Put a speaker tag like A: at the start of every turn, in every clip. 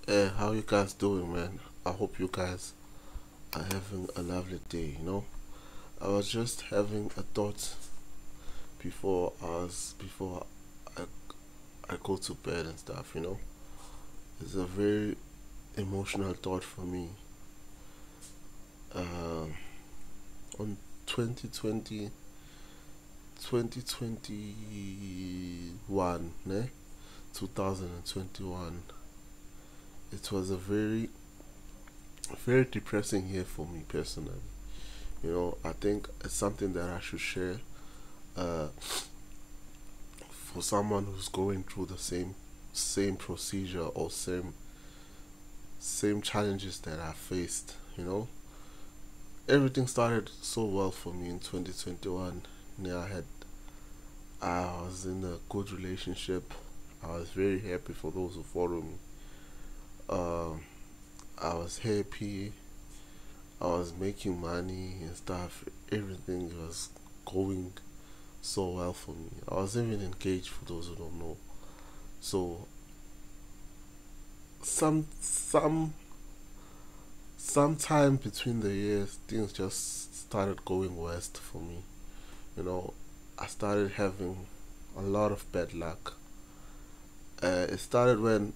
A: How you guys doing, man? I hope you guys are having a lovely day. I was just having a thought before I, I go to bed and stuff. It's a very emotional thought for me. Um on 2020 2021, ne? 2021. It was a very depressing year for me personally. I think it's something that I should share uh, for someone who's going through the same procedure or same challenges that I faced. Everything started so well for me in 2021. Yeah, I was in a good relationship. I was very happy for those who follow me. Um, I was happy. I was making money and stuff. Everything was going so well for me. I was even engaged for those who don't know. So sometime between the years, things just started going west for me. You know, I started having a lot of bad luck. It started when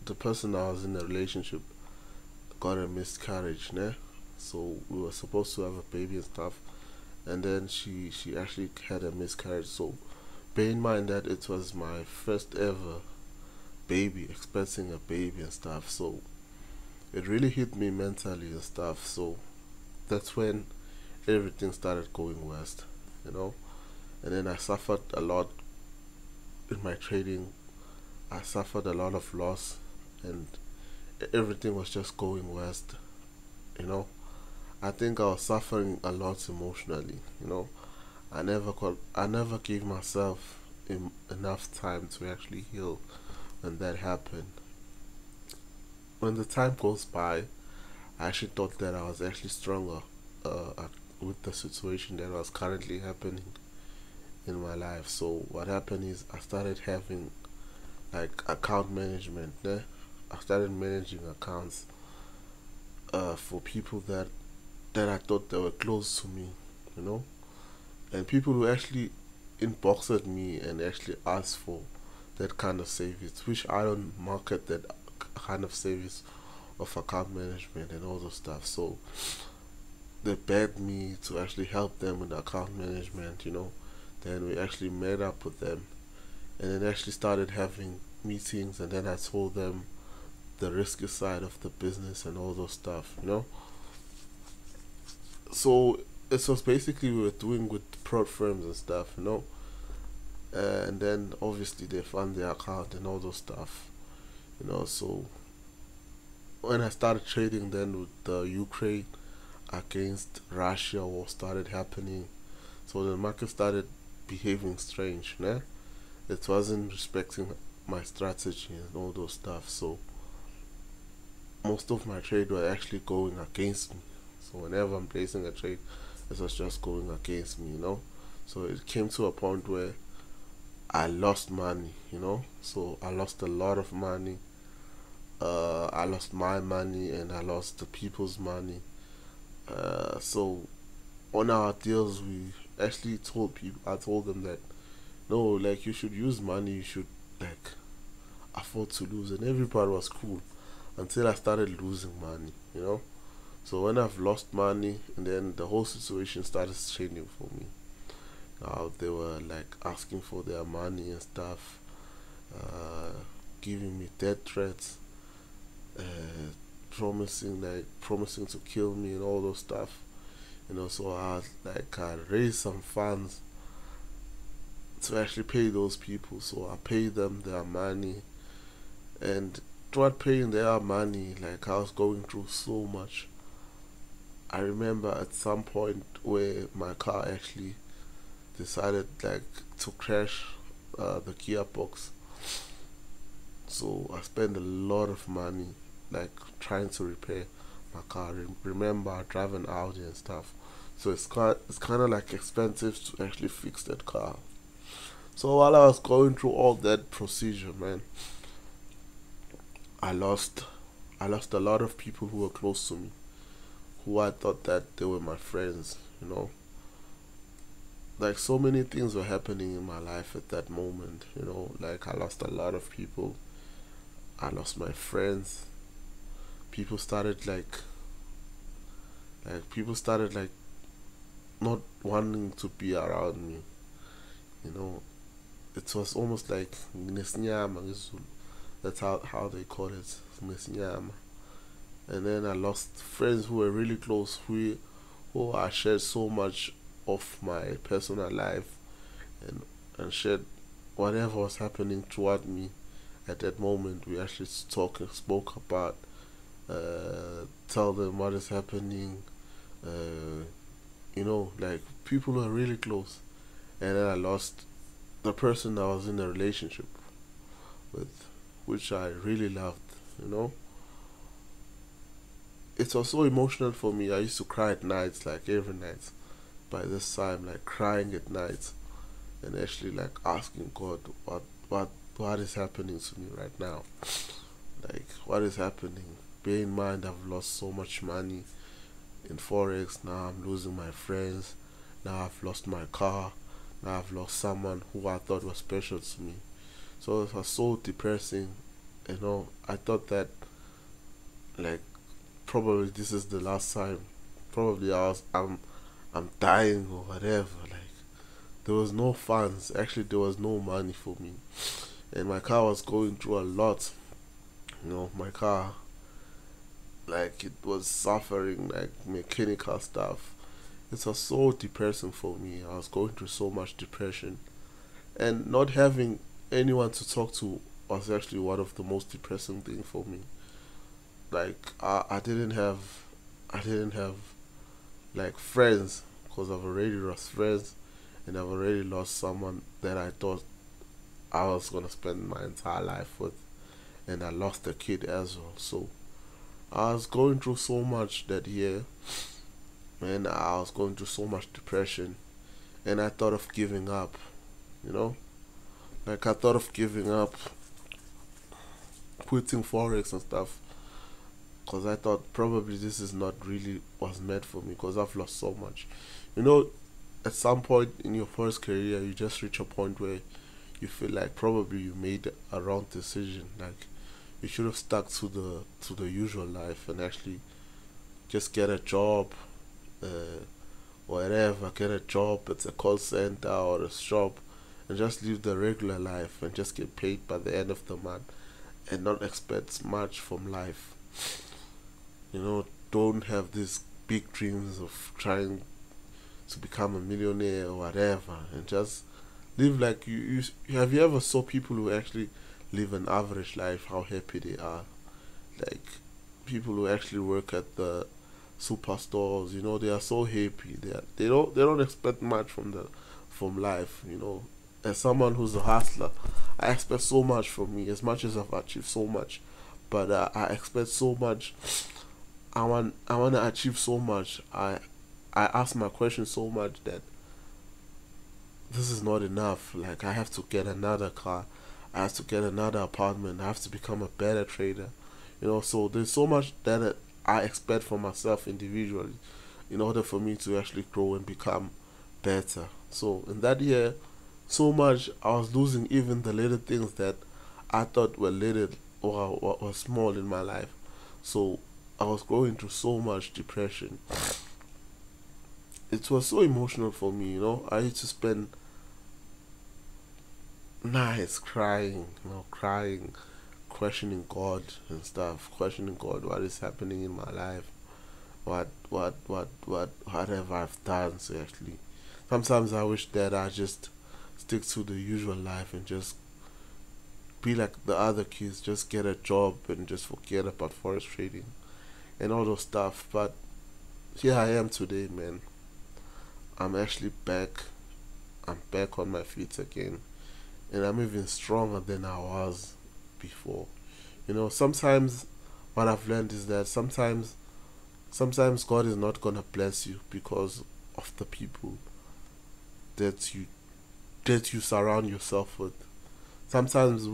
A: the person I was in a relationship got a miscarriage, ne? So we were supposed to have a baby and stuff, and then she actually had a miscarriage. So bear in mind that it was my first ever baby, expecting a baby and stuff. So it really hit me mentally and stuff. So that's when everything started going west, you know. And then I suffered a lot in my trading. I suffered a lot of loss, and everything was just going west, you know. I think I was suffering a lot emotionally. I never gave myself enough time to actually heal when that happened. When the time goes by, I actually thought that I was actually stronger with the situation that was currently happening in my life. So what happened is I started having like account management. Ne? I started managing accounts for people that I thought they were close to me, you know, and people who actually inboxed me and actually asked for that kind of service, which I don't market that kind of service of account management and all those stuff. So they begged me to actually help them with account management. Then we actually met up with them and then actually started having meetings, and then I told them the risky side of the business and all those stuff. So it was basically we were doing with prod firms and stuff. And then obviously they fund their account and all those stuff. So when I started trading then with the Ukraine against Russia, war started happening. So the market started behaving strange, né? It wasn't respecting my strategy and all those stuff. So most of my trade were actually going against me. So whenever I'm placing a trade, it was just going against me. So it came to a point where I lost money. So I lost a lot of money. I lost my money and I lost the people's money. So on our deals, we actually told people. I told them that no, like you should use money. You should like afford to lose, and everybody was cool until I started losing money. So when I've lost money, and then the whole situation started changing for me. Now they were like asking for their money and stuff, uh, giving me death threats, uh, promising to kill me and all those stuff. So I raised some funds to actually pay those people. So I paid them their money, and throughout paying their money, like I was going through so much. I remember at some point where my car actually decided like to crash the gearbox. So I spent a lot of money like trying to repair my car. Remember, I drive an Audi and stuff, so it's kind of like expensive to actually fix that car. So while I was going through all that procedure, man, I lost I lost a lot of people who were close to me, who I thought that they were my friends, you know. Like so many things were happening in my life at that moment, you know. Like I lost a lot of people. I lost my friends. People started people started like not wanting to be around me, you know. It was almost like nesinyama ngesiZulu. That's how they call it, nesinyama. And then I lost friends who were really close, who I shared so much of my personal life, and shared whatever was happening toward me at that moment. We actually spoke about, tell them what is happening, uh, you know, like people who are really close. And then I lost the person I was in a relationship with, which I really loved, you know. It was so emotional for me. I used to cry at nights, like every night. By this time, like crying at night, and actually like asking God, what is happening to me right now? Like what is happening? Bear in mind, I've lost so much money in forex. Now I'm losing my friends. Now I've lost my car. Now I've lost someone who I thought was special to me. So it was so depressing. You know, I thought that like probably this is the last time. Probably I'm dying or whatever. Like there was no funds. Actually, there was no money for me, and my car was going through a lot. You know, my car, like it was suffering like mechanical stuff. It was so depressing for me. I was going through so much depression, and not having anyone to talk to was actually one of the most depressing things for me. Like I didn't have like friends, because I've already lost friends, and I've already lost someone that I thought I was gonna spend my entire life with, and I lost a kid as well. So I was going through so much that year, and I was going through so much depression, and I thought of giving up. You know, like I thought of giving up, quitting forex and stuff, because I thought probably this is not really was meant for me because I've lost so much. You know, at some point in your first career, you just reach a point where you feel like probably you made a wrong decision. Like you should have stuck to the usual life and actually just get a job, uh, whatever, get a job at a call center or a shop, and just live the regular life and just get paid by the end of the month and not expect much from life. You know, don't have these big dreams of trying to become a millionaire or whatever, and just live like you have you ever saw people who actually live an average life, how happy they are? Like people who actually work at the superstores, you know, they are so happy. They don't expect much from life, you know. As someone who's a hustler, I expect so much from me. As much as I've achieved so much, but I expect so much. I want to achieve so much. I ask my question so much that this is not enough. Like I have to get another car, I have to get another apartment, I have to become a better trader. You know, so there's so much that I expect from myself individually in order for me to actually grow and become better. So in that year, so much I was losing even the little things that I thought were little or were small in my life. So I was going through so much depression. It was so emotional for me, you know. I used to spend nights crying, you know, crying, questioning God and stuff, questioning God, what is happening in my life, whatever I've done. So actually, sometimes I wish that I just stick to the usual life and just be like the other kids, just get a job and just forget about forex trading and all those stuff. But here I am today, man. I'm actually back. I'm back on my feet again, and I'm even stronger than I was before. You know, sometimes what I've learned is that sometimes God is not gonna bless you because of the people that you surround yourself with. Sometimes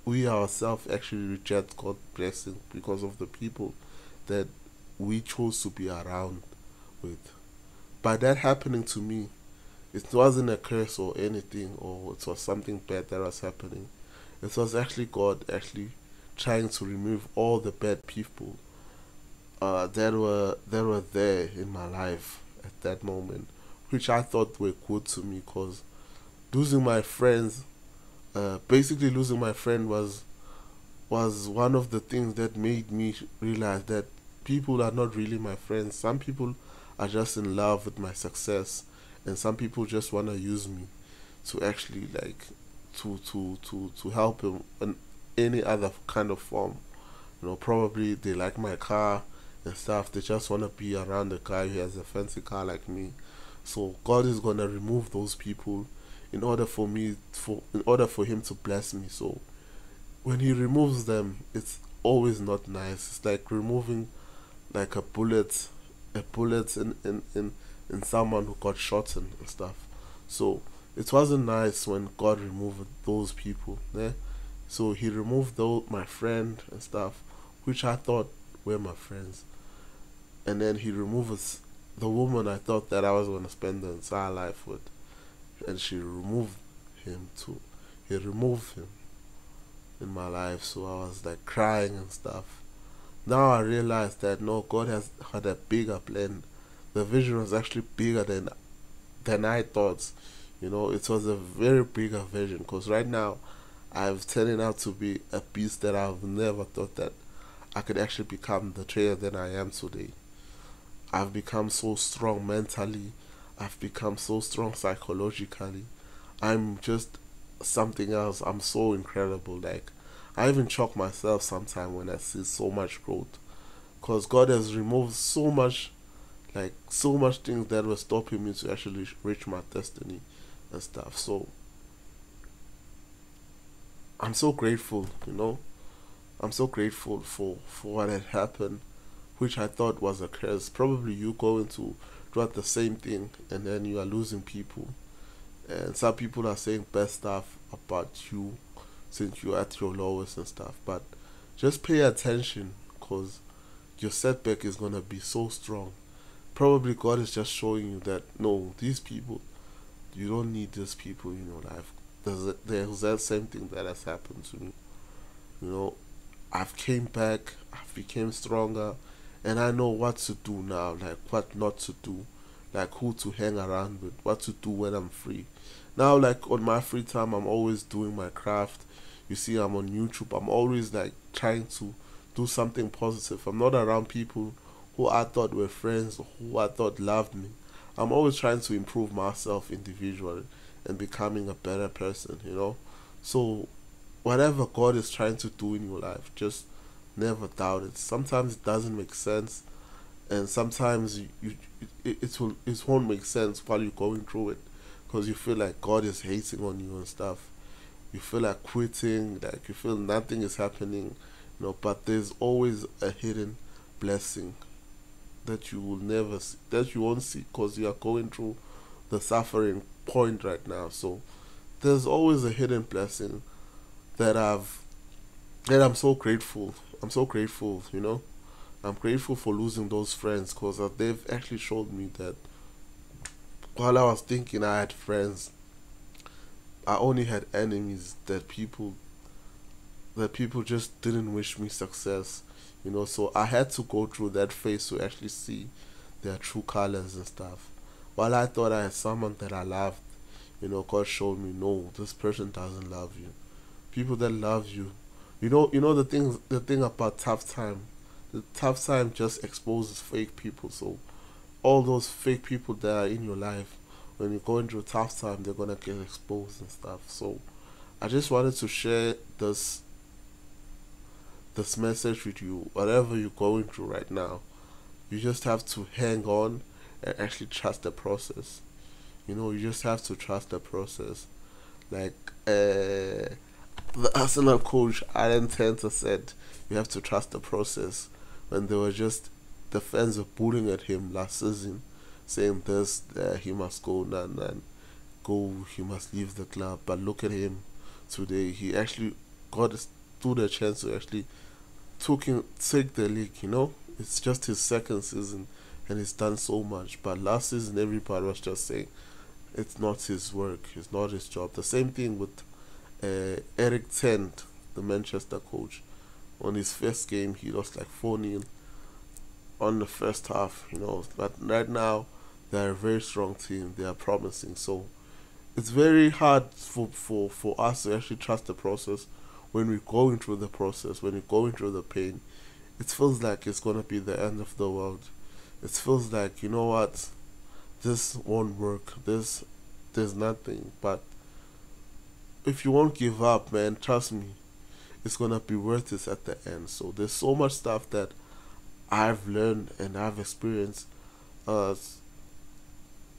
A: we ourselves actually reject God's blessing because of the people that we chose to be around with. By that happening to me, it wasn't a curse or anything, or it was something bad that was happening. It was actually God actually trying to remove all the bad people that were there in my life at that moment, which I thought were good to me. Cause losing my friends, basically losing my friend was one of the things that made me realize that people are not really my friends. Some people are just in love with my success, and some people just want to use me to actually like to help him in any other kind of form. Probably they like my car and stuff. They just want to be around a guy who has a fancy car like me. So God is gonna remove those people in order for Him to bless me. So when He removes them, it's always not nice. It's like removing like a bullet in someone who got shot and stuff. So it wasn't nice when God removed those people. Yeah? So He removed my friend and stuff, which I thought were my friends, and then He removes the woman I thought that I was gonna spend the entire life with, and she removed him too. He removed him in my life, so I was like crying and stuff. Now I realized that no, God has had a bigger plan. The vision was actually bigger than I thought. It was a very bigger vision, because right now I've turned out to be a beast that I've never thought that I could actually become the trader that I am today. I've become so strong mentally. I've become so strong psychologically. I'm just something else. I'm so incredible. Like, I even shock myself sometimes when I see so much growth. Because God has removed so much things that were stopping me to actually reach my destiny and stuff. So, I'm so grateful. I'm so grateful for what had happened, which I thought was a curse. Probably you going to do the same thing, and then you are losing people. And some people are saying bad stuff about you since you're at your lowest and stuff. But just pay attention, because your setback is going to be so strong. Probably God is just showing you that, no, these people, you don't need these people in your life. There's that same thing that has happened to me. You know, I've came back, I've became stronger, and I know what to do now, like what not to do, like who to hang around with, what to do when I'm free. Now, like on my free time, I'm always doing my craft. You see, I'm on YouTube. I'm always like trying to do something positive. I'm not around people who I thought were friends, or who I thought loved me. I'm always trying to improve myself individually and becoming a better person. So whatever God is trying to do in your life, just never doubt it. Sometimes it doesn't make sense, and sometimes it won't make sense while you're going through it, because you feel like God is hating on you and stuff. You feel like quitting, like you feel nothing is happening. But there's always a hidden blessing that you will never see, that you won't see, because you are going through the suffering point right now. So there's always a hidden blessing that I'm so grateful. I'm so grateful. I'm grateful for losing those friends, because they've actually showed me that while I was thinking I had friends, I only had enemies. That people just didn't wish me success. So I had to go through that phase to actually see their true colors and stuff. While I thought I had someone that I loved, God showed me, no, this person doesn't love you. People that love you, the thing about tough time. The tough time just exposes fake people. So all those fake people that are in your life, when you're going through a tough time, they're gonna get exposed and stuff. So I just wanted to share this message with you. Whatever you're going through right now, you just have to hang on and actually trust the process. You just have to trust the process. Like the Arsenal coach Alan Tenter said, you have to trust the process. When the fans were bullying at him last season, saying this, he must go, go, he must leave the club. But look at him today. He actually got stood a chance to actually take the league. It's just his second season, and he's done so much. But last season, everybody was just saying it's not his work, it's not his job. The same thing with Eric Tent, the Manchester coach. On his first game, he lost like 4-0 on the first half. But right now, they're a very strong team. They are promising. So it's very hard for us to actually trust the process when we're going through the process, when we're going through the pain. It feels like it's gonna be the end of the world. It feels like, you know what, this won't work. There's nothing. But if you won't give up, man, trust me, it's gonna be worth it at the end. So there's so much stuff that I've learned and I've experienced, uh,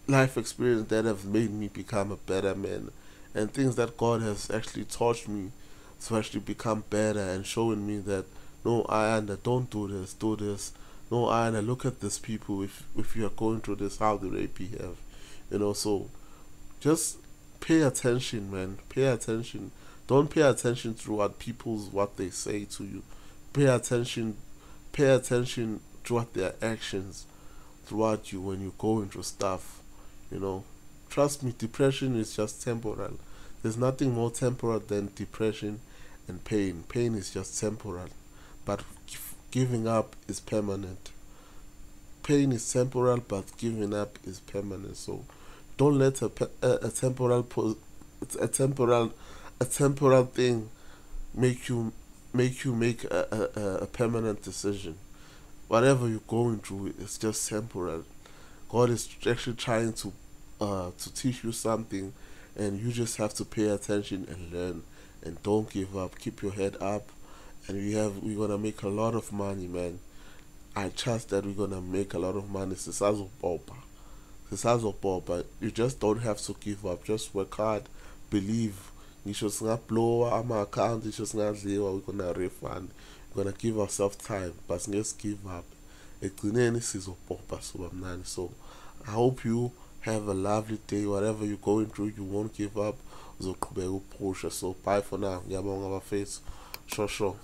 A: life experience that have made me become a better man, and things that God has actually taught me to actually become better, and showing me that no, Ayanda, don't do this, do this. No, Ayanda, look at these people. If you are going through this, how do they behave? So just pay attention, man. Pay attention. Don't pay attention to what they say to you. Pay attention. Pay attention to what their actions throughout you when you're going through stuff. Trust me, depression is just temporal. There's nothing more temporal than depression and pain. Pain is just temporal, but giving up is permanent. Pain is temporal, but giving up is permanent. So don't let a temporal a temporal thing make you make a permanent decision. Whatever you're going through is just temporal. God is actually trying to teach you something, and you just have to pay attention and learn, and don't give up. Keep your head up, and we're gonna make a lot of money, man. I trust that we're gonna make a lot of money. But you just don't have to give up. Just work hard, believe. Ngisho singablowa ama-account, ngisho singadliwa, we're gonna refund. We're gonna give ourselves time, but let's give up. Ekugcineni sizobhobha soba mnandi. So I hope you have a lovely day. Whatever you're going through, you won't give up. Uzoqhubeka uphusha. So bye for now. Ngiyabonga bafethu. Sure.